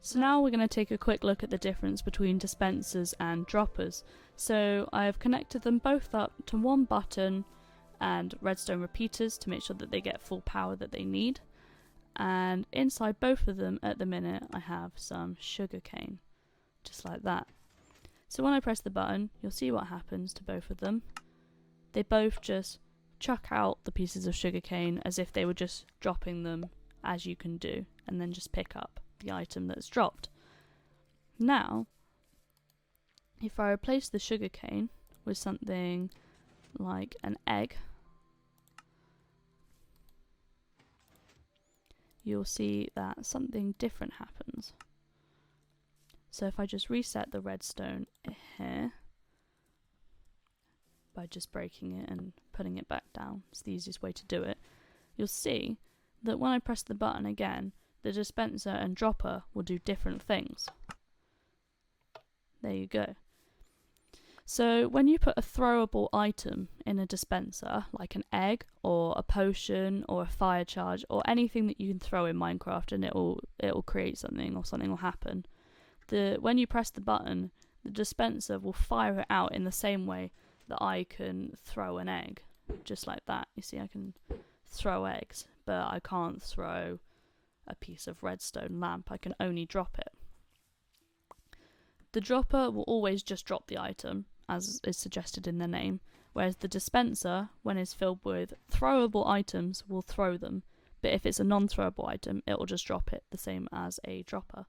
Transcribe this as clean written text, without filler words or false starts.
So now we're going to take a quick look at the difference between dispensers and droppers. So I've connected them both up to one button and redstone repeaters to make sure that they get full power that they need. And inside both of them at the minute I have some sugarcane, just like that. So when I press the button, you'll see what happens to both of them. They both just chuck out the pieces of sugarcane as if they were just dropping them, as you can do, and then just pick up the item that's dropped. Now, if I replace the sugarcane with something like an egg, you'll see that something different happens. So if I just reset the redstone here by just breaking it and putting it back down, it's the easiest way to do it, you'll see that when I press the button again, the dispenser and dropper will do different things. There you go. So when you put a throwable item in a dispenser, like an egg or a potion or a fire charge or anything that you can throw in Minecraft and it will create something or something will happen, when you press the button, the dispenser will fire it out in the same way that I can throw an egg, just like that. You see, I can throw eggs, but I can't throw a piece of redstone lamp. I can only drop it. The dropper will always just drop the item, as is suggested in the name, whereas the dispenser, when it's filled with throwable items, will throw them, but if it's a non-throwable item, it will just drop it, the same as a dropper.